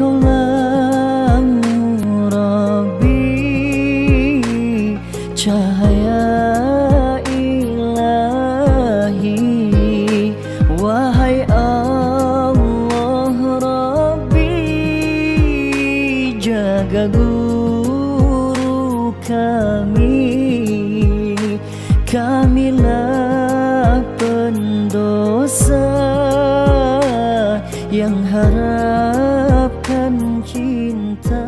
Engkaulah Rabbi, cahaya ilahi. Wahai Allah Rabbi, jaga guru kamilah pendosa yang harapkan cinta.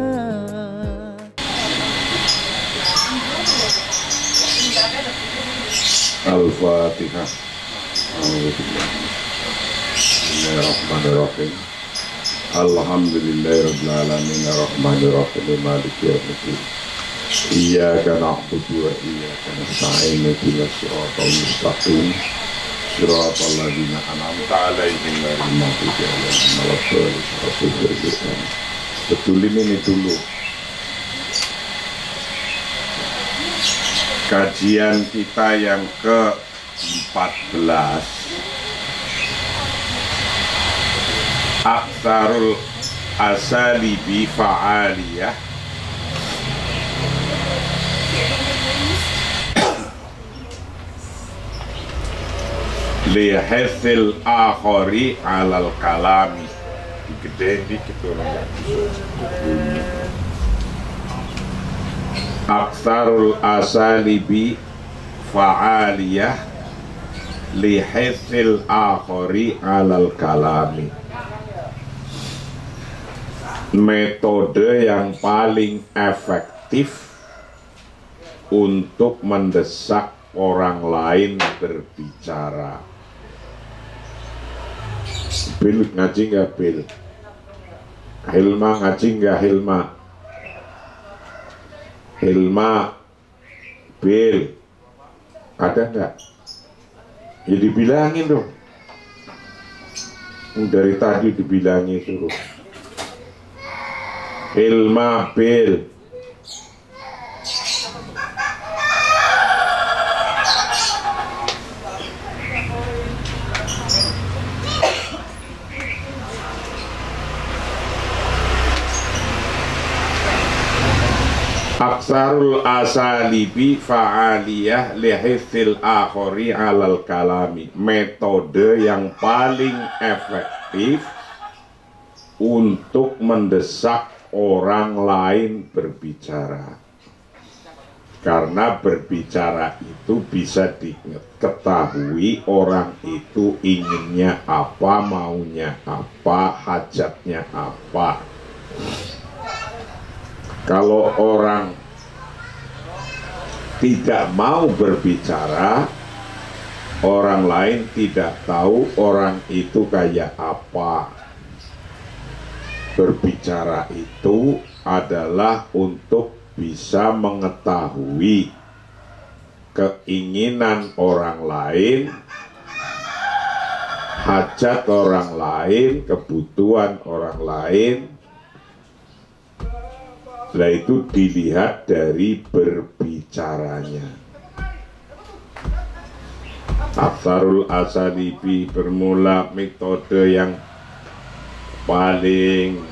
Al-Fatihah. Bismillahirrahmanirrahim. Alhamdulillahirabbil alamin arrahmanirrahim maliki yaumiddin. Iyyaka na'budu wa iyyaka nasta'in ihdinas siratal mustaqim siratal ladzina an'amta 'alaihim ghairil maghdubi 'alaihim waladdallin. Betulin ini dulu kajian kita yang ke-14, Aktsarul asalibi fa'aliyah lihasil akhari alal kalami. Gede dikit orang. Aktsarul asalibi fa'aliyah lihasil akhari alal kalami. Metode yang paling efektif untuk mendesak orang lain berbicara. Bil ngaji nggak Bil? Hilma ngaji nggak Hilma? Hilma, Bil, ada nggak? Ya dibilangin dong. Dari tadi dibilangin suruh. Hilma, Bil. Aktsarul asalibi fa'aliyah lihifzil akhari alal kalami. Metode yang paling efektif untuk mendesak orang lain berbicara. Karena berbicara itu bisa diketahui orang itu inginnya apa, maunya apa, hajatnya apa. Kalau orang tidak mau berbicara, orang lain tidak tahu orang itu kayak apa. Berbicara itu adalah untuk bisa mengetahui keinginan orang lain, hajat orang lain, kebutuhan orang lain. Setelah itu dilihat dari berbicaranya. Aktsarul asalibi bermula metode yang paling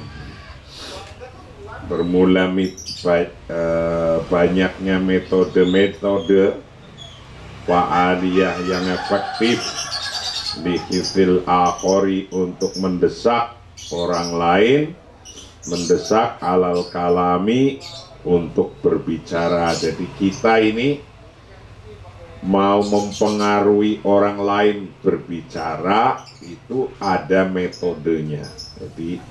banyaknya metode fa'aliyah yang efektif lihifzil akhari untuk mendesak orang lain, mendesak alal kalami untuk berbicara. Jadi kita ini mau mempengaruhi orang lain berbicara itu ada metodenya. Jadi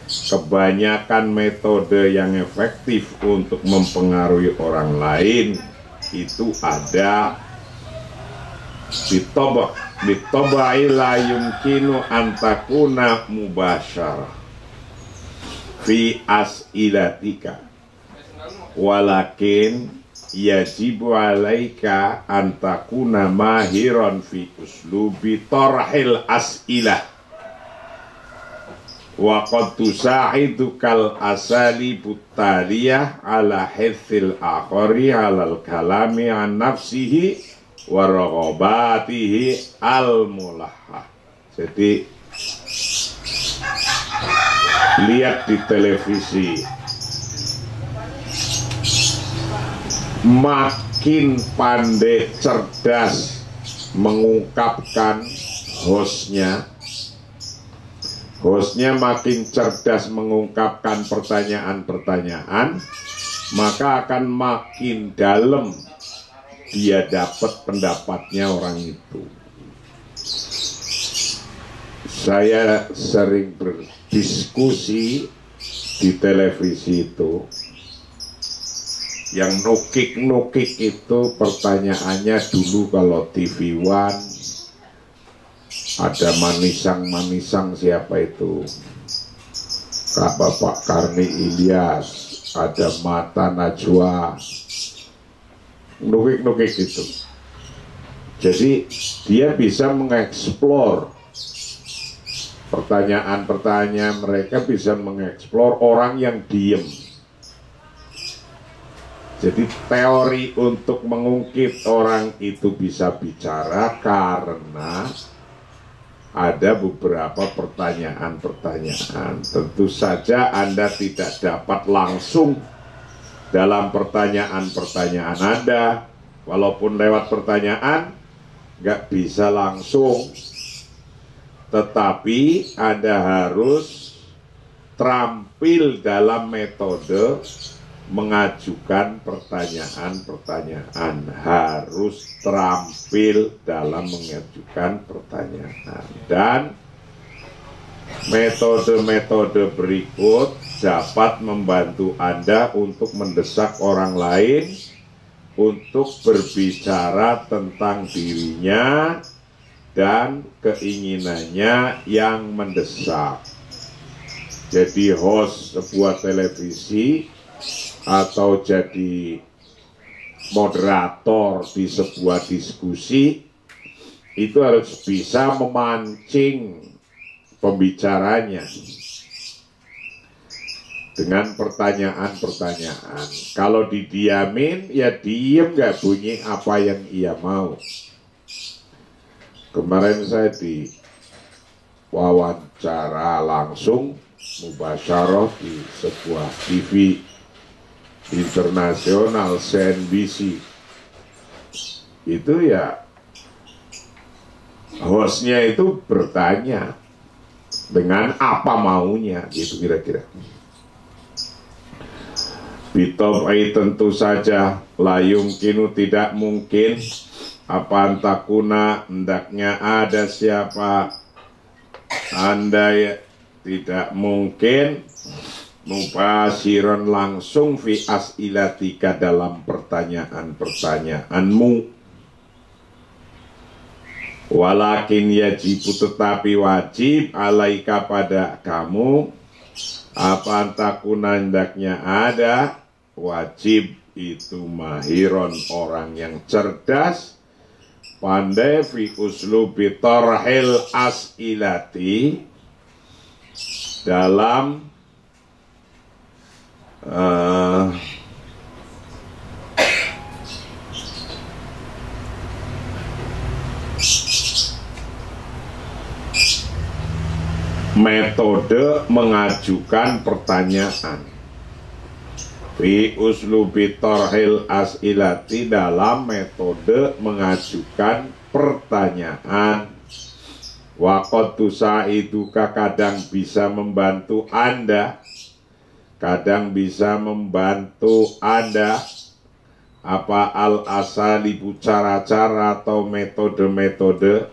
kebanyakan metode yang efektif untuk mempengaruhi orang lain itu ada bitobai la yumkinu antakuna mubasyarah fi as'ilatika walakin yajibu alaika antakuna mahiron fi uslubi tarhil as'ilah wa qad tusa'idukal asali butaliyah ala hithil akhari alal kalami an nafsihi wa raghabatihi al mulahah. Jadi lihat di televisi, makin pandai cerdas mengungkapkan hostnya makin cerdas mengungkapkan pertanyaan-pertanyaan, maka akan makin dalam dia dapat pendapatnya orang itu. Saya sering berdiskusi di televisi itu, yang nukik-nukik itu pertanyaannya dulu kalau TV One ada manisang siapa itu, Bapak Karni Ilyas, ada Mata Najwa, nukik-nukik itu. Jadi dia bisa mengeksplor pertanyaan-pertanyaan mereka, bisa mengeksplor orang yang diem. Jadi teori untuk mengungkit orang itu bisa bicara karena ada beberapa pertanyaan-pertanyaan. Tentu saja Anda tidak dapat langsung dalam pertanyaan-pertanyaan Anda, walaupun lewat pertanyaan nggak bisa langsung, tetapi Anda harus terampil dalam metode mengajukan pertanyaan-pertanyaan, harus terampil dalam mengajukan pertanyaan. Dan metode-metode berikut dapat membantu Anda untuk mendesak orang lain untuk berbicara tentang dirinya dan keinginannya yang mendesak. Jadi host sebuah televisi atau jadi moderator di sebuah diskusi itu harus bisa memancing pembicaranya dengan pertanyaan-pertanyaan. Kalau didiamin, ya diem, nggak bunyi apa yang ia mau. Kemarin saya di wawancara langsung mubasyarah di sebuah TV internasional CNBC. Itu ya hostnya itu bertanya dengan apa maunya, gitu kira-kira. Bitobai tentu saja layung kinu tidak mungkin, apa antakuna hendaknya ada siapa, Anda ya tidak mungkin mubasyiron langsung fi as'ilatika dalam pertanyaan-pertanyaanmu, walakin yajibu tetapi wajib alaika pada kamu apa antakuna hendaknya ada, wajib itu mahiron orang yang cerdas, pandai fi uslubi tarhil as'ilati dalam metode mengajukan pertanyaan. Fi uslubi tarhil as'ilati dalam metode mengajukan pertanyaan. Waqad tusaiduka kadang bisa membantu Anda, kadang bisa membantu Anda apa al-asalibu cara-cara atau metode-metode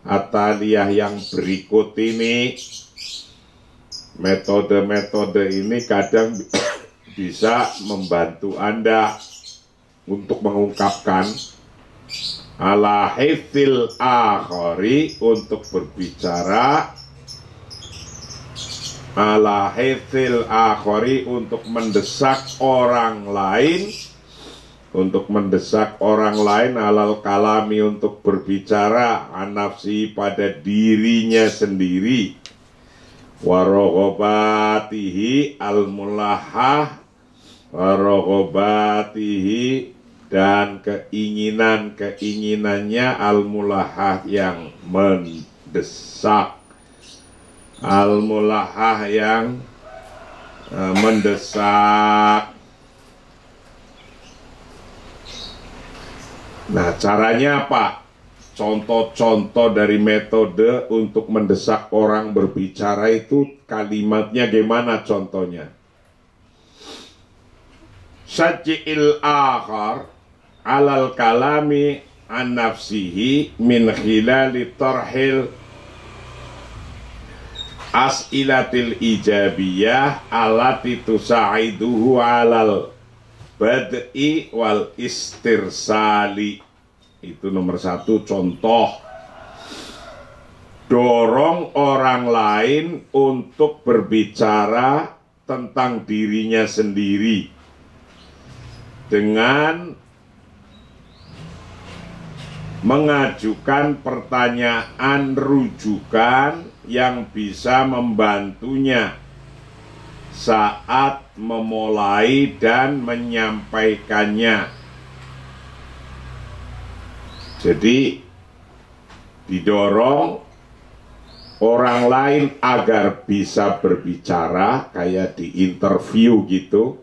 ataliyah yang berikut ini. Metode-metode ini kadang bisa membantu Anda untuk mengungkapkan ala hifzil akhari, untuk berbicara ala hifzil akhari, untuk mendesak orang lain, untuk mendesak orang lain, alal kalami, untuk berbicara anafsi pada dirinya sendiri, warohobatihi al-mulahah, warohobatihi dan keinginannya al-mulahah yang mendesak, al-mulahah yang mendesak. Nah, caranya apa? Contoh-contoh dari metode untuk mendesak orang berbicara itu kalimatnya gimana contohnya? Syaj'il akhar alal kalami an nafsihi min khilali tarhil as'ilatil ijabiyah alati tusa'iduhu alal bad'i wal istirsali. Itu nomor satu contoh. Dorong orang lain untuk berbicara tentang dirinya sendiri dengan mengajukan pertanyaan rujukan yang bisa membantunya saat memulai dan menyampaikannya. Jadi didorong orang lain agar bisa berbicara kayak di interview gitu.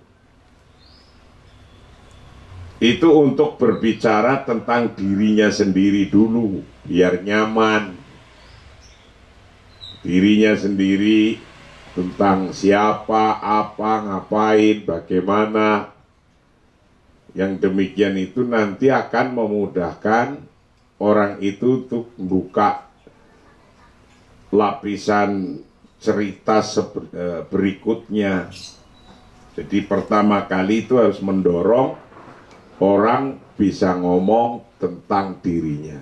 Itu untuk berbicara tentang dirinya sendiri dulu, biar nyaman. Dirinya sendiri, tentang siapa, apa, ngapain, bagaimana. Yang demikian itu nanti akan memudahkan orang itu untuk membuka lapisan cerita berikutnya. Jadi pertama kali itu harus mendorong orang bisa ngomong tentang dirinya.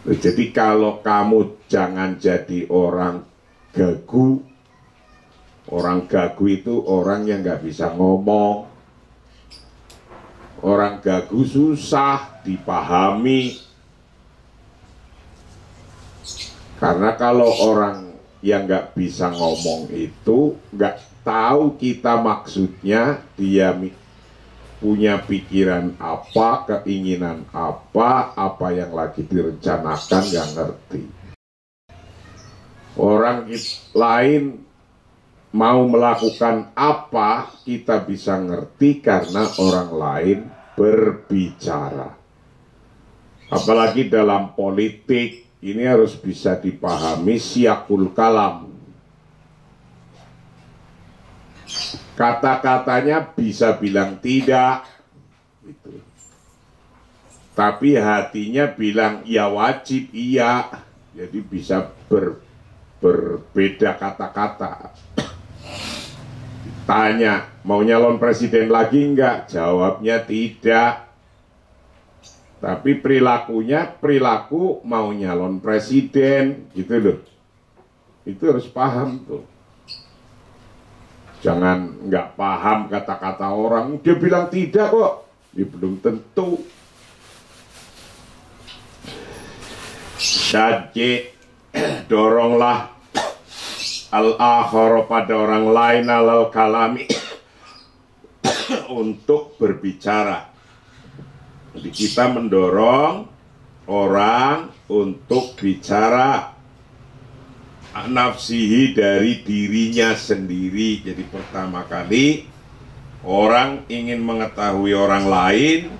Jadi kalau kamu jangan jadi orang gagu. Orang gagu itu orang yang nggak bisa ngomong. Orang gagu susah dipahami. Karena kalau orang yang nggak bisa ngomong itu nggak tahu kita maksudnya, dia punya pikiran apa, keinginan apa yang lagi direncanakan nggak ngerti. Orang lain mau melakukan apa, kita bisa ngerti karena orang lain berbicara. Apalagi dalam politik, ini harus bisa dipahami siyakul kalam. Kata-katanya bisa bilang tidak, gitu. Tapi hatinya bilang ya wajib, iya. Jadi bisa berbeda kata-kata. Tanya, mau nyalon presiden lagi enggak? Jawabnya tidak. Tapi perilakunya perilaku mau nyalon presiden, gitu loh. Itu harus paham tuh. Jangan nggak paham kata-kata orang, dia bilang tidak kok. Dia belum tentu. Syaj'i, doronglah al-akhar pada orang lain alal kalami untuk berbicara. Jadi kita mendorong orang untuk bicara nafsihi dari dirinya sendiri. Jadi pertama kali orang ingin mengetahui orang lain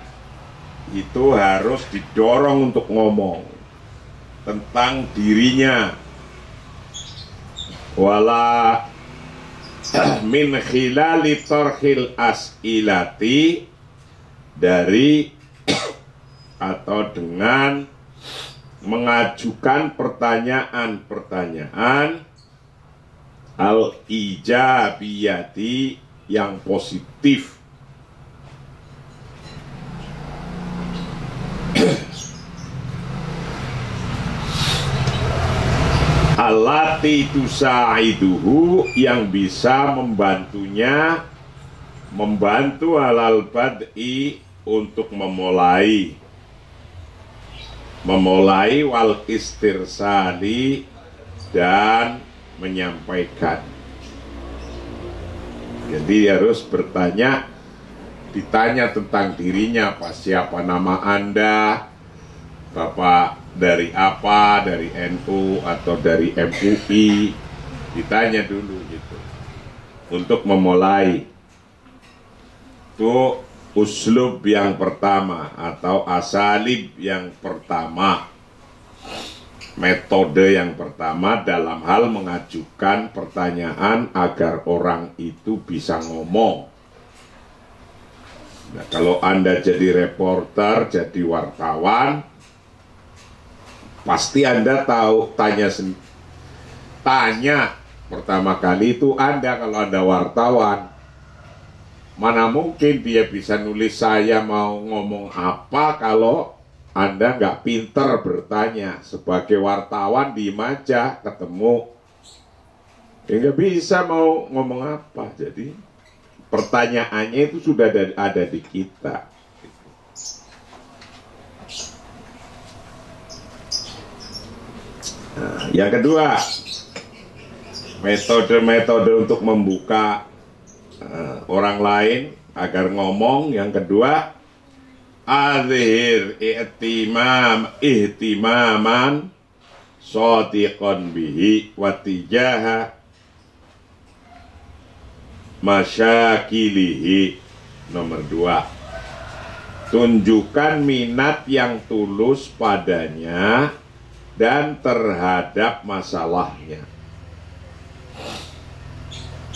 itu harus didorong untuk ngomong tentang dirinya. Wala min khilali tarhil as'ilati, dari atau dengan mengajukan pertanyaan-pertanyaan al-ijabiyati, yang positif. Allati tusa'iduhu, yang bisa membantu alal bad'i, untuk memulai wal istirsali, dan menyampaikan. Jadi harus ditanya tentang dirinya, apa, siapa nama Anda, Bapak dari apa, dari NU atau dari MUI, ditanya dulu gitu. untuk memulai. Itu uslub yang pertama atau asalib yang pertama, metode yang pertama dalam hal mengajukan pertanyaan agar orang itu bisa ngomong. Nah, kalau Anda jadi reporter, jadi wartawan, pasti Anda tahu tanya pertama kali itu Anda, kalau Anda wartawan. Mana mungkin dia bisa nulis saya mau ngomong apa kalau Anda nggak pinter bertanya. Sebagai wartawan diem aja, ketemu ya nggak bisa mau ngomong apa. Jadi pertanyaannya itu sudah ada di kita. Nah, yang kedua, metode-metode untuk membuka orang lain agar ngomong. Yang kedua, azhir ihtimaman shadiqan bihi watijaha masyakilihi. Nomor 2, tunjukkan minat yang tulus padanya dan terhadap masalahnya.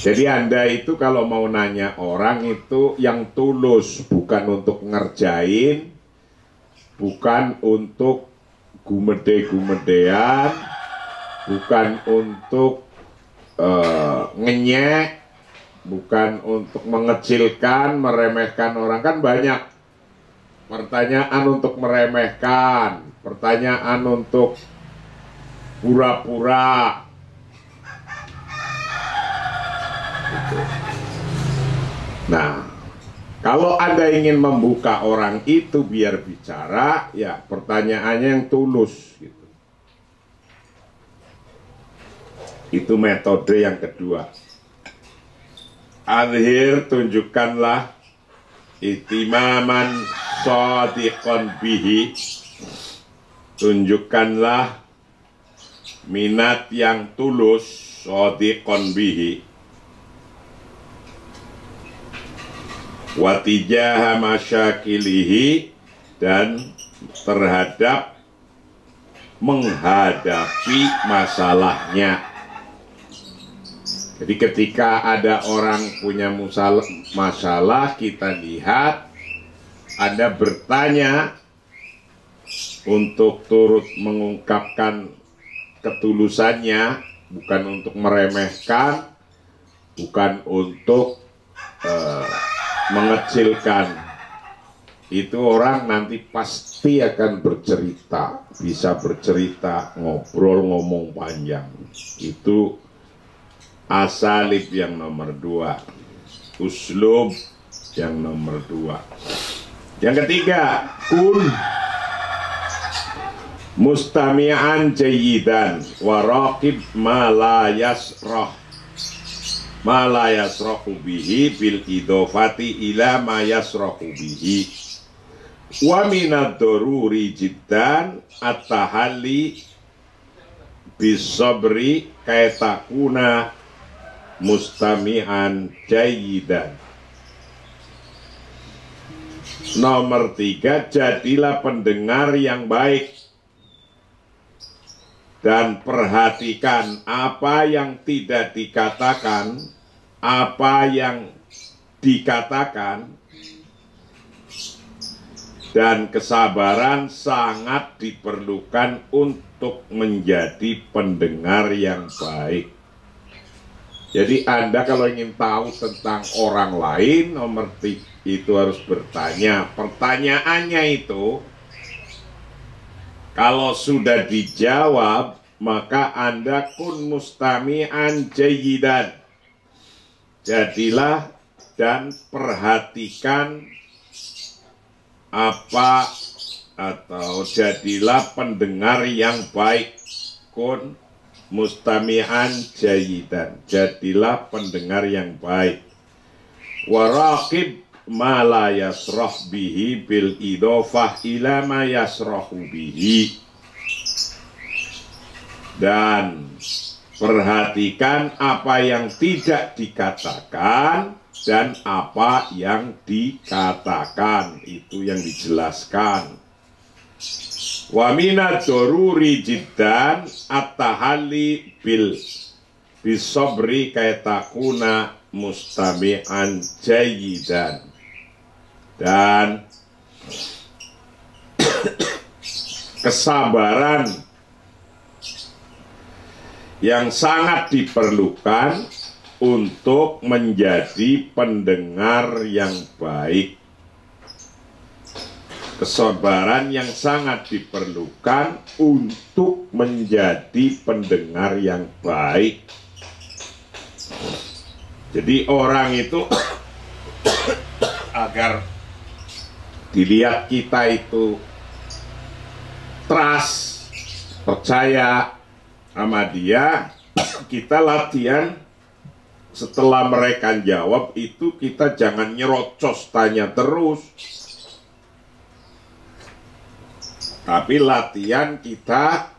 Jadi Anda itu kalau mau nanya orang itu yang tulus, bukan untuk ngerjain, bukan untuk gumede-gumedean, bukan untuk ngenyek, bukan untuk mengecilkan, meremehkan orang. Kan banyak pertanyaan untuk meremehkan, pertanyaan untuk pura-pura. Nah, kalau Anda ingin membuka orang itu biar bicara, ya pertanyaannya yang tulus gitu. Itu metode yang kedua. Azhir, tunjukkanlah ihtimaman shadiqan bihi, tunjukkanlah minat yang tulus, shadiqan bihi, watijaha masyakilihi, dan terhadap menghadapi masalahnya. Jadi ketika ada orang punya masalah, kita lihat, Anda bertanya untuk turut mengungkapkan ketulusannya, bukan untuk meremehkan, bukan untuk mengecilkan. Itu orang nanti pasti akan bercerita, bisa bercerita, ngobrol, ngomong panjang. Itu asalib yang nomor 2, uslub yang nomor 2. Yang ketiga, kun mustami'an jayyidan wa raqib ma la yasrahu bihi bil idofati ila ma yasrahu bihi wa minad daruri jiddan at-tahalli bisabri kaitakuna mustami'an jayyidan. Nomor 3, jadilah pendengar yang baik dan perhatikan apa yang tidak dikatakan, apa yang dikatakan, dan kesabaran sangat diperlukan untuk menjadi pendengar yang baik. Jadi Anda kalau ingin tahu tentang orang lain, nomor 3 itu harus bertanya. Pertanyaannya itu kalau sudah dijawab, maka Anda kun mustami'an jayyidan. Jadilah dan perhatikan apa, atau jadilah pendengar yang baik. Kun mustami'an jayyidan, jadilah pendengar yang baik. Waraqib ma la yasrah bihi bil idofah ila ma yasrahu bihi, dan Perhatikan apa yang tidak dikatakan dan apa yang dikatakan. Itu yang dijelaskan. Wa minad daruri jiddan at-tahalli bisobri kaitakuna mustami'an jayyidan. Dan kesabaran yang sangat diperlukan untuk menjadi pendengar yang baik. Kesabaran yang sangat diperlukan untuk menjadi pendengar yang baik. Jadi orang itu agar dilihat kita itu trust, percaya sama dia, kita latihan. Setelah mereka jawab itu kita jangan nyerocos tanya terus, tapi latihan kita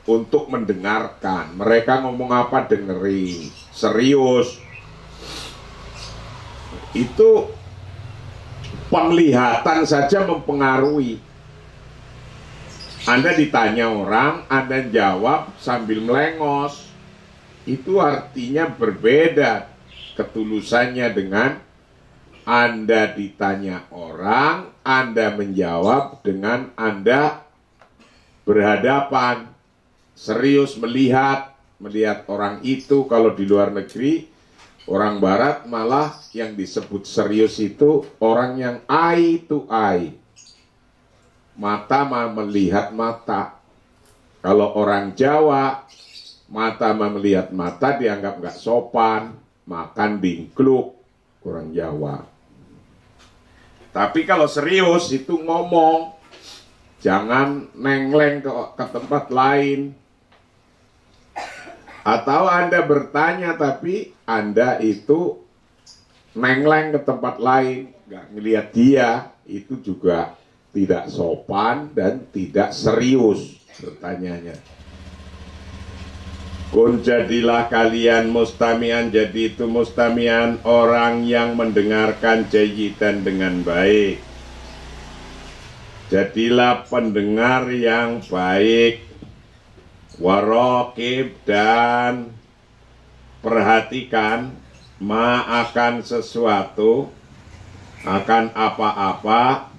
untuk mendengarkan. Mereka ngomong apa dengerin, serius. Itu penglihatan saja mempengaruhi. Anda ditanya orang, Anda jawab sambil melengos. Itu artinya berbeda ketulusannya dengan Anda ditanya orang, Anda menjawab dengan Anda berhadapan, serius melihat orang itu. Kalau di luar negeri, orang barat malah yang disebut serius itu orang yang eye to eye. Mata melihat mata. Kalau orang Jawa, mata melihat mata dianggap nggak sopan, makan dingkluk, orang Jawa. Tapi kalau serius itu ngomong, jangan nengleng ke tempat lain. Atau Anda bertanya tapi Anda itu nengleng ke tempat lain, nggak ngelihat dia, itu juga tidak sopan dan tidak serius bertanyanya. Kun jadilah kalian mustamian, jadi itu mustamian orang yang mendengarkan jayyidan dengan baik. Jadilah pendengar yang baik. Warokib, dan perhatikan ma akan sesuatu, akan apa-apa,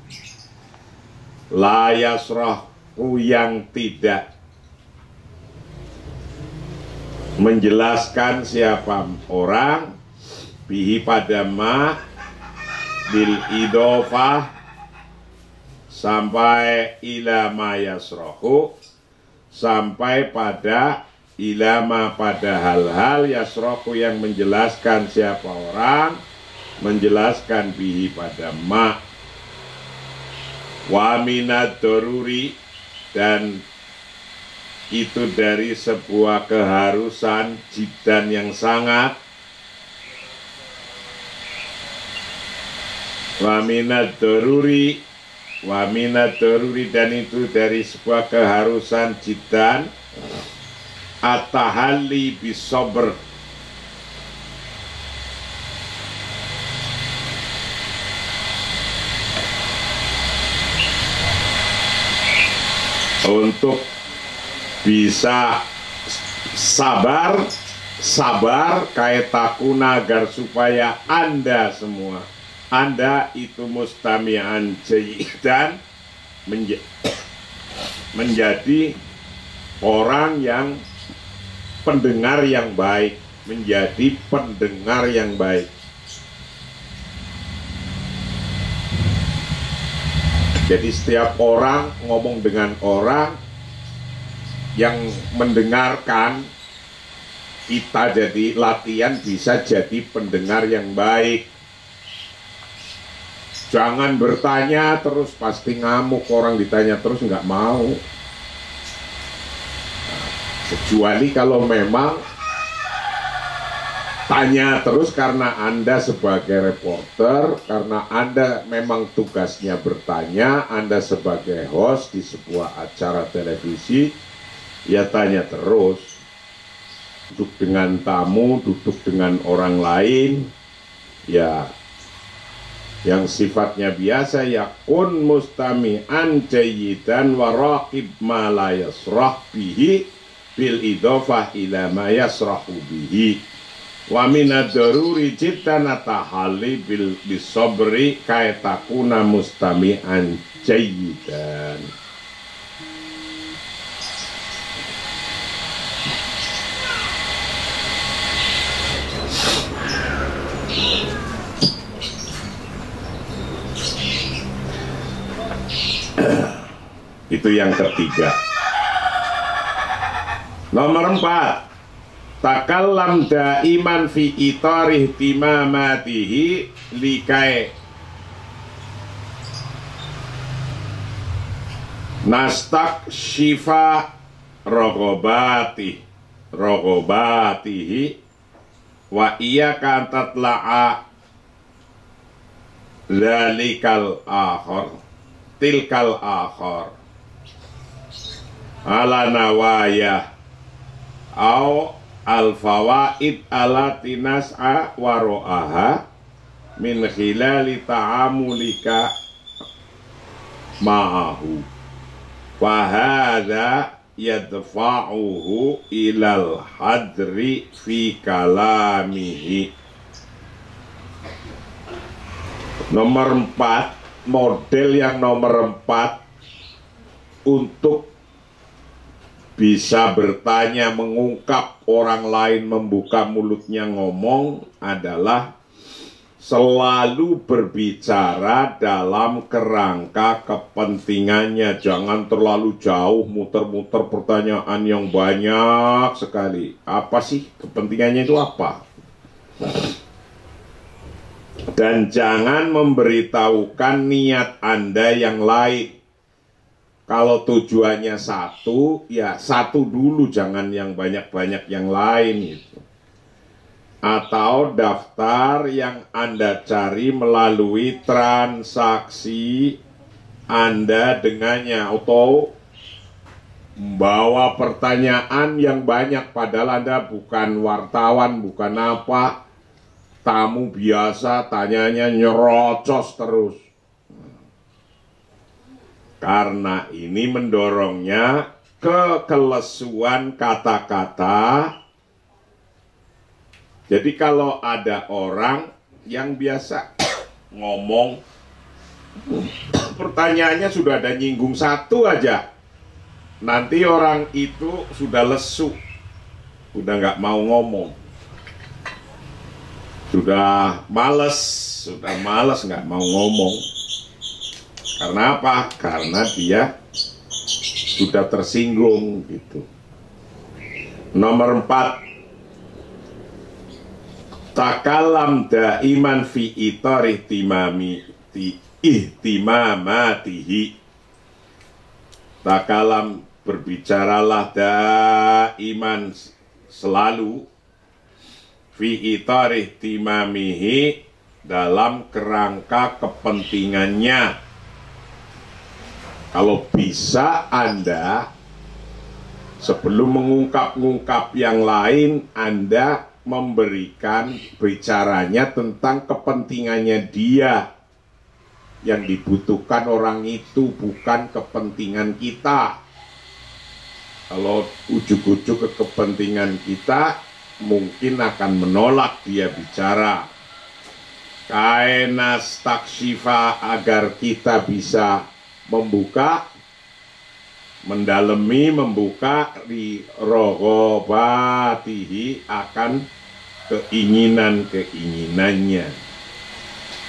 la yasrahu yang tidak menjelaskan siapa orang, bihi pada ma, bil idofah, sampai ila ma yasrahu, sampai pada ilama, pada hal-hal yasrahu yang menjelaskan siapa orang, menjelaskan bihi pada ma. Wa minad daruri, dan itu dari sebuah keharusan jiddan yang sangat. Wa minad daruri, wa minad daruri, dan itu dari sebuah keharusan jiddan at-tahalli bisobr, untuk bisa sabar kait takuna, agar supaya Anda semua, Anda itu mustami'an jayyidan, menjadi orang yang pendengar yang baik, menjadi pendengar yang baik. Jadi setiap orang ngomong dengan orang yang mendengarkan, kita jadi latihan bisa jadi pendengar yang baik. Jangan bertanya terus, pasti ngamuk orang ditanya terus, nggak mau. Kecuali kalau memang tanya terus karena Anda sebagai reporter, karena Anda memang tugasnya bertanya, Anda sebagai host di sebuah acara televisi, ya tanya terus. duduk dengan tamu, duduk dengan orang lain, ya yang sifatnya biasa, ya kun mustami'an jayyidan wa raqib ma la yasrah bihi bil idhofah ila ma yasrahu bihi wa minad daruri jiddan atahalli bil bisobri kaitakuna mustami'an jayyidan. Itu yang ketiga. Nomor 4, takallam daiman fi itarih timamatihi likai nastak syifa rogobatihi wa iya kantat la'a lalikal akhor tilkal akhor ala nawaya au al fawaid ala tinas'a waro'aha min khilali ta'amulika ma'ahu fahadha yadfa'uhu ilal hadri fi kalamihi. Nomor 4, model yang nomor 4 untuk bisa bertanya, mengungkap, orang lain membuka mulutnya ngomong adalah selalu berbicara dalam kerangka kepentingannya. Jangan terlalu jauh muter-muter pertanyaan yang banyak sekali. Apa sih kepentingannya itu apa? Dan jangan memberitahukan niat Anda yang lain. Kalau tujuannya satu, ya satu dulu, jangan yang banyak-banyak yang lain gitu. Atau daftar yang Anda cari melalui transaksi Anda dengannya, atau membawa pertanyaan yang banyak padahal Anda bukan wartawan, bukan apa, tamu biasa, tanyanya nyerocos terus. Karena ini mendorongnya kekelesuan kata-kata. Jadi kalau ada orang yang biasa ngomong, pertanyaannya sudah ada nyinggung satu aja, nanti orang itu sudah lesu, udah nggak mau ngomong, sudah males nggak mau ngomong. Karena apa? Karena dia sudah tersinggung gitu. Nomor 4, takalam daiman fi itarih ihtimamatihi. Takalam, berbicaralah daiman, selalu, fi itarih timamihi, dalam kerangka kepentingannya. Kalau bisa Anda sebelum mengungkap-ungkap yang lain, Anda memberikan bicaranya tentang kepentingannya dia. Yang dibutuhkan orang itu bukan kepentingan kita. Kalau ujuk-ujuk ke kepentingan kita, mungkin akan menolak dia bicara. Kainas takshifa, agar kita bisa membuka, mendalami, membuka di rogobatihi, akan keinginan-keinginannya.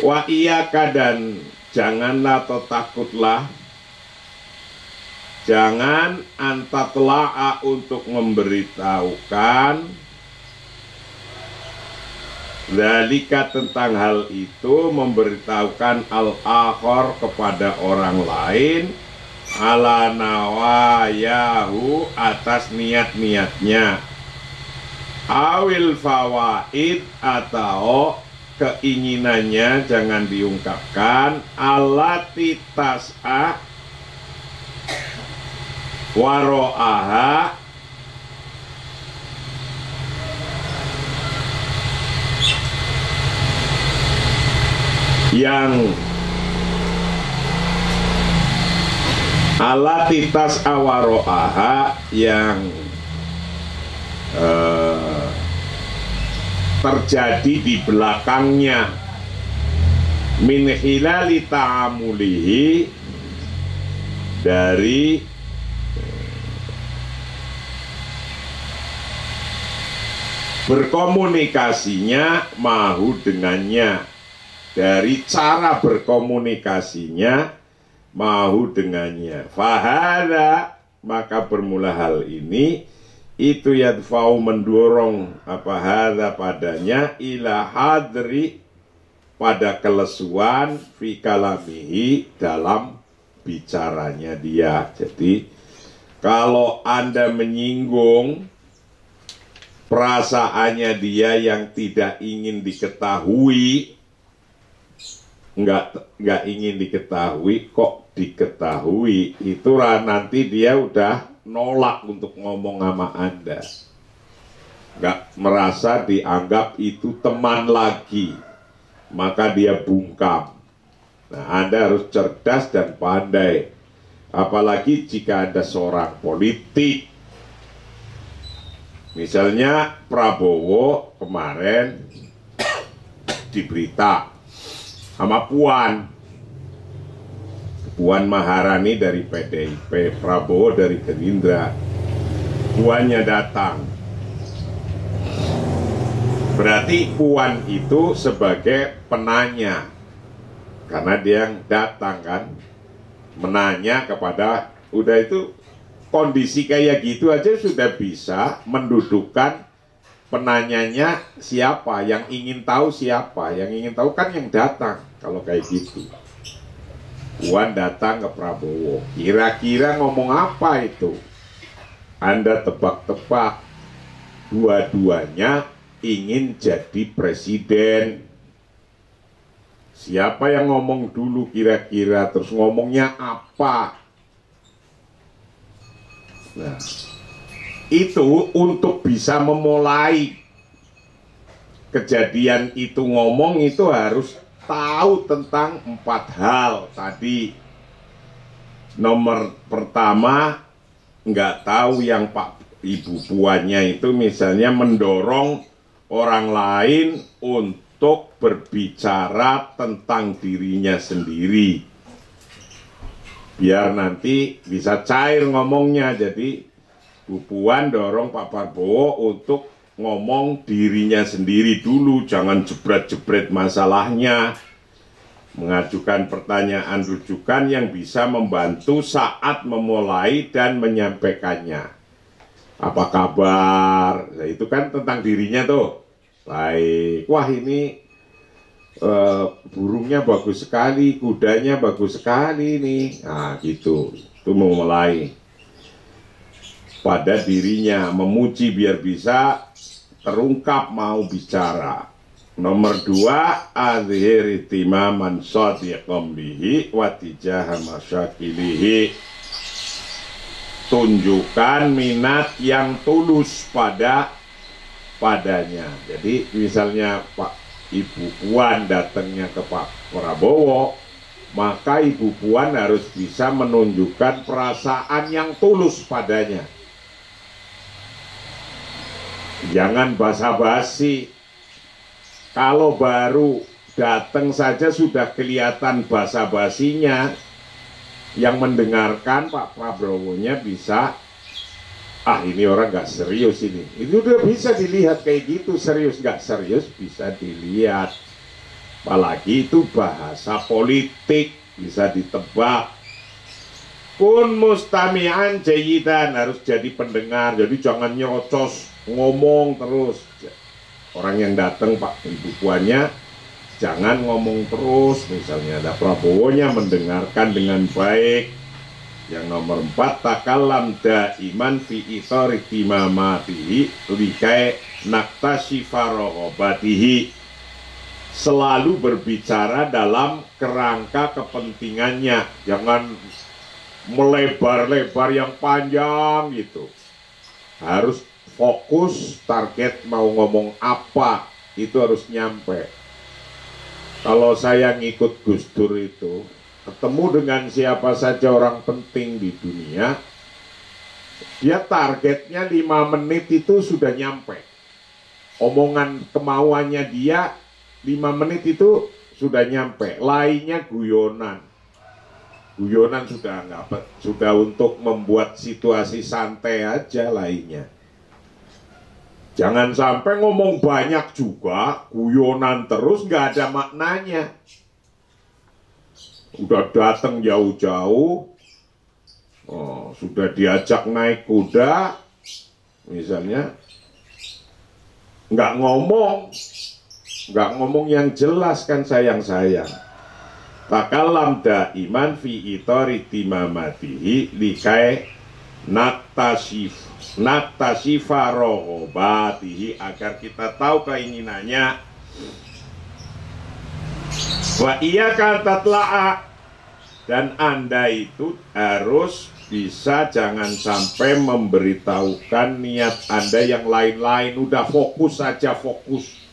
Wa iyaka, dan janganlah atau takutlah, jangan antatla'a, untuk memberitahukan zalika, tentang hal itu, memberitahukan al-akhor, kepada orang lain, ala nawayahu, atas niat-niatnya, awil fawaid, atau keinginannya jangan diungkapkan, alati tas'a waro'aha, yang alatitas awaro'aha, yang terjadi di belakangnya, min hilali ta'amulihi, dari berkomunikasinya mahu dengannya, dari cara berkomunikasinya mahu dengannya. Fahada, maka bermula hal ini, itu yadfa'u, mendorong apa hadza padanya, ila hadri, pada kelesuan, fi kalamihi, dalam bicaranya dia. Jadi kalau Anda menyinggung perasaannya dia yang tidak ingin diketahui, nggak ingin diketahui, kok diketahui, itu nanti dia udah nolak untuk ngomong sama Anda, nggak merasa dianggap itu teman lagi, maka dia bungkam. Nah, Anda harus cerdas dan pandai, apalagi jika Anda seorang politik. Misalnya Prabowo kemarin di berita sama Puan Maharani dari PDIP, Prabowo dari Gerindra. Puannya datang, berarti Puan itu sebagai penanya, karena dia yang datang kan, menanya kepada, udah itu kondisi kayak gitu aja sudah bisa mendudukkan penanyanya siapa, yang ingin tahu siapa, yang ingin tahu kan yang datang. Kalau kayak gitu, Puan datang ke Prabowo, kira-kira ngomong apa itu? Anda tebak-tebak, dua-duanya ingin jadi presiden. Siapa yang ngomong dulu kira-kira, terus ngomongnya apa? Nah, itu untuk bisa memulai kejadian itu ngomong, itu harus tahu tentang 4 hal tadi. Nomor pertama, nggak tahu yang Ibu Puannya itu misalnya mendorong orang lain untuk berbicara tentang dirinya sendiri, biar nanti bisa cair ngomongnya. Jadi Bu Puan dorong Pak Prabowo untuk ngomong dirinya sendiri dulu, jangan jebret-jebret masalahnya, mengajukan pertanyaan rujukan yang bisa membantu saat memulai dan menyampaikannya. Apa kabar? Nah, itu kan tentang dirinya tuh. Baik, wah ini burungnya bagus sekali, kudanya bagus sekali nih. Nah gitu, itu memulai pada dirinya, memuji biar bisa terungkap mau bicara. Nomor 2, azhir ihtimaman shadiqam bihi wa tijaha masyakilihi, tunjukkan minat yang tulus padanya. Jadi misalnya Ibu Puan datangnya ke Pak Prabowo, maka Ibu Puan harus bisa menunjukkan perasaan yang tulus padanya. Jangan basa-basi. Kalau baru datang saja sudah kelihatan basa-basinya, yang mendengarkan Pak Prabowo-nya bisa, ini orang nggak serius ini. Itu udah bisa dilihat kayak gitu, serius nggak serius bisa dilihat. Apalagi itu bahasa politik, bisa ditebak. Kun mustami'an jayidan, harus jadi pendengar, jadi jangan nyerocos ngomong terus. Orang yang datang Pak Ibu Puannya jangan ngomong terus, misalnya ada Prabowo-nya mendengarkan dengan baik. Yang nomor 4, takallam daiman fi ithari timamatihi likai naktashifa rohobatihi, selalu berbicara dalam kerangka kepentingannya, jangan melebar-lebar yang panjang gitu. Harus fokus, target mau ngomong apa, itu harus nyampe. Kalau saya ngikut Gus Dur itu, ketemu dengan siapa saja orang penting di dunia, dia targetnya 5 menit itu sudah nyampe. Omongan kemauannya dia 5 menit itu sudah nyampe. Lainnya guyonan. Guyonan sudah untuk membuat situasi santai aja lainnya. Jangan sampai ngomong banyak juga, guyonan terus nggak ada maknanya. Udah datang jauh-jauh, sudah diajak naik kuda, misalnya, nggak ngomong yang jelas kan sayang-sayang. Takalam daiman fi itori timamatihi likai naktasifa rohobatihi, agar kita tahu keinginannya. Wa iya katatla'a, dan Anda itu harus bisa jangan sampai memberitahukan niat Anda yang lain-lain. Udah fokus saja, fokus.